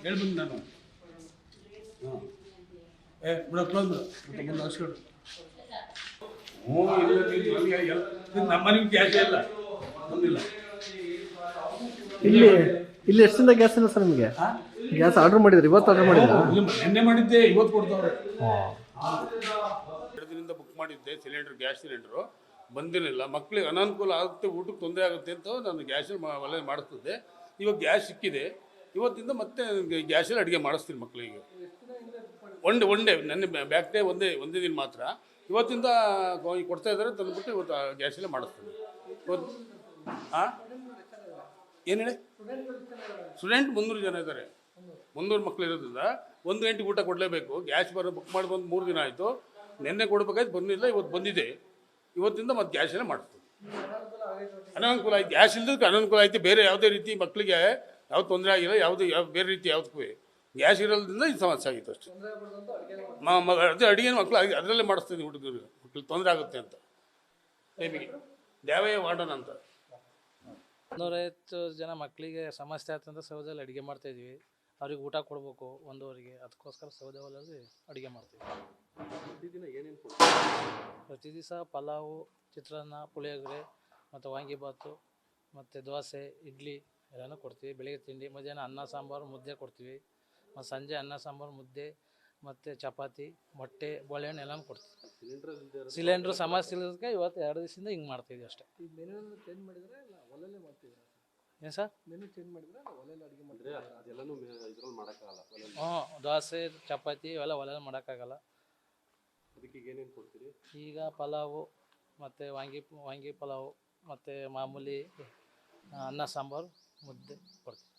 ಹೇಳ್ಬಂದು ನಾನು ಹಾಂ ಬಿಡ ಕ್ಲೋಸ್ ಬಿಡ ಮುಂದೆ ಹಸ್ಕೊಂಡು ಹ್ಞೂ ಇಲ್ಲ ನಮ್ಮ ಮನೆಗೆ ಗ್ಯಾಸ್ ಇಲ್ಲ ಬಂದಿಲ್ಲ. ಇಲ್ಲಿ ಎಷ್ಟು ದಿನ ಗ್ಯಾಸ್ ಇಲ್ಲ ಸರ್ ನಿಮಗೆ? ಗ್ಯಾಸ್ ಆರ್ಡರ್ ಮಾಡಿದ್ರಿ, ಇವತ್ತು ಆರ್ಡರ್ ಮಾಡಿದ್ರಾ? ನೆನ್ನೆ ಮಾಡಿದ್ದೆ, ಇವತ್ತು ಕೊಡ್ತಾವ್ರೆ. 2 ದಿನದಿಂದ ಬುಕ್ ಮಾಡಿದ್ದೆ ಸಿಲಿಂಡ್ರ್, ಗ್ಯಾಸ್ ಸಿಲಿಂಡ್ರು ಬಂದಿರಲಿಲ್ಲ. ಮಕ್ಕಳಿಗೆ ಅನಾನುಕೂಲ ಆಗುತ್ತೆ, ಊಟಕ್ಕೆ ತೊಂದರೆ ಆಗುತ್ತೆ ಅಂತ ನಾನು ಗ್ಯಾಸಲ್ಲಿ ಒಲೆ ಮಾಡಿಸ್ತಿದ್ದೆ. ಇವಾಗ ಗ್ಯಾಸ್ ಸಿಕ್ಕಿದೆ, ಇವತ್ತಿಂದ ಮತ್ತೆ ಗ್ಯಾಸಲ್ಲಿ ಅಡುಗೆ ಮಾಡಿಸ್ತೀನಿ ಮಕ್ಕಳಿಗೆ. ಒನ್ ಡೇ ನನ್ನ ಬ್ಯಾಕ್ ಡೇ ಒಂದೇ ದಿನ ಮಾತ್ರ. ಇವತ್ತಿಂದ ಕೊಡ್ತಾ ಇದ್ದಾರೆ, ತಂದುಬಿಟ್ಟು ಇವತ್ತು ಗ್ಯಾಸಲ್ಲೇ ಮಾಡಿಸ್ತೀನಿ. ಇವತ್ತು ಏನು ಹೇಳಿ, ಸ್ಟೂಡೆಂಟ್ 300 ಜನ ಇದ್ದಾರೆ. 300 ಮಕ್ಕಳು ಇರೋದ್ರಿಂದ 1 ಗಂಟೆಗೆ ಊಟ ಕೊಡಲೇಬೇಕು. ಗ್ಯಾಸ್ ಬುಕ್ ಮಾಡಿ ಬಂದು 3 ದಿನ ಆಯಿತು. ನಿನ್ನೆ ಕೊಡಬೇಕಾಯ್ತು, ಬಂದಿಲ್ಲ. ಇವತ್ತು ಬಂದಿದೆ, ಇವತ್ತಿಂದ ಮತ್ತೆ ಗ್ಯಾಸಲ್ಲೇ ಮಾಡಿಸ್ತೀವಿ. ಅನಾನುಕೂಲ ಆಯ್ತು, ಗ್ಯಾಸ್ ಇಲ್ಲದಕ್ಕೆ ಅನಾನುಕೂಲ ಆಯಿತು. ಬೇರೆ ಯಾವುದೇ ರೀತಿ ಮಕ್ಕಳಿಗೆ ಯಾವ್ದು ತೊಂದರೆ ಆಗಿಲ್ಲ, ಬೇರೆ ರೀತಿ ಯಾವುದಕ್ಕೂ ಗ್ಯಾಸ್ ಇರೋದ್ರಿಂದ ಇದು ಸಮಸ್ಯೆ ಆಗಿತ್ತು ಅಷ್ಟೇ. ಅದೇ ಅಡುಗೆ ಮಕ್ಕಳು ಅದರಲ್ಲೇ ಮಾಡಿಸ್ತೀನಿ. ಹುಡುಗರು ಮಕ್ಕಳು ತೊಂದರೆ ಆಗುತ್ತೆ ಅಂತ ಟೈಮಿಗೆ. ದ್ಯಾವಯ್ಯ ವಾರ್ಡನ್ ಅಂತ 150 ಜನ ಮಕ್ಕಳಿಗೆ ಸಮಸ್ಯೆ ಆಯ್ತಂತ ಸೌದೆಯಲ್ಲಿ ಅಡುಗೆ ಮಾಡ್ತಾಯಿದ್ವಿ. ಅವ್ರಿಗೆ ಊಟ ಕೊಡಬೇಕು 1:00ಗೆ, ಅದಕ್ಕೋಸ್ಕರ ಸೌದೆ ಒಲೆಯಲ್ಲಿ ಅಡುಗೆ ಮಾಡ್ತೀವಿ. ಪ್ರತಿದಿನ ಏನೇನು ಪ್ರತಿ ದಿವಸ ಪಲಾವು, ಚಿತ್ರಾನ್ನ, ಪುಳಿಯೋಗರೆ ಮತ್ತು ವಾಂಗಿಬಾತು ಮತ್ತು ದೋಸೆ, ಇಡ್ಲಿ ಎಲ್ಲನೂ ಕೊಡ್ತೀವಿ. ಬೆಳಿಗ್ಗೆ ತಿಂಡಿ, ಮಧ್ಯಾಹ್ನ ಅನ್ನ ಸಾಂಬಾರು ಮುದ್ದೆ ಕೊಡ್ತೀವಿ. ಮತ್ತು ಸಂಜೆ ಅನ್ನ ಸಾಂಬಾರು ಮುದ್ದೆ ಮತ್ತು ಚಪಾತಿ, ಮೊಟ್ಟೆ, ಬಾಳೆಹಣ್ಣು ಎಲ್ಲನೂ ಕೊಡ್ತೀವಿ. ಸಿಲಿಂಡ್ರು ಸಮಸ್ಯೆ ಇಲ್ಲದಕ್ಕೆ ಇವತ್ತು 2 ದಿವಸದಿಂದ ಹಿಂಗೆ ಮಾಡ್ತಿದ್ವಿ ಅಷ್ಟೇ. ಈಗ ಮೆನು ಚೇಂಜ್ ಮಾಡಿದ್ರೆ ಇಲ್ಲ ಒಲೆಲ್ಲೇ ಮಾಡ್ತಿದ್ದೀರಾ? ಏನು ಸರ್? ಮೆನು ಚೇಂಜ್ ಮಾಡಿದ್ರೆ ಒಲೆಯಲ್ಲಿ ಅಡುಗೆ ಮಾಡಿದ್ರೆ ಅದೆಲ್ಲನೂ ಇದ್ರಲ್ಲಿ ಮಾಡೋಕ್ಕಾಗಲ್ಲ. ದೋಸೆ, ಚಪಾತಿ ಇವೆಲ್ಲ ಒಲೆಯಲ್ಲಿ ಮಾಡೋಕ್ಕಾಗಲ್ಲ. ಅದಕ್ಕೆ ಏನೇನು ಕೊಡ್ತೀರಿ? ಈಗ ಪಲಾವು ಮತ್ತು ವಾಂಗಿ ಪಲಾವು ಮತ್ತು ಮಾಮೂಲಿ ಅನ್ನ ಸಾಂಬಾರು ಮುದ್ದೆ ಕೊಡ್ತೀವಿ.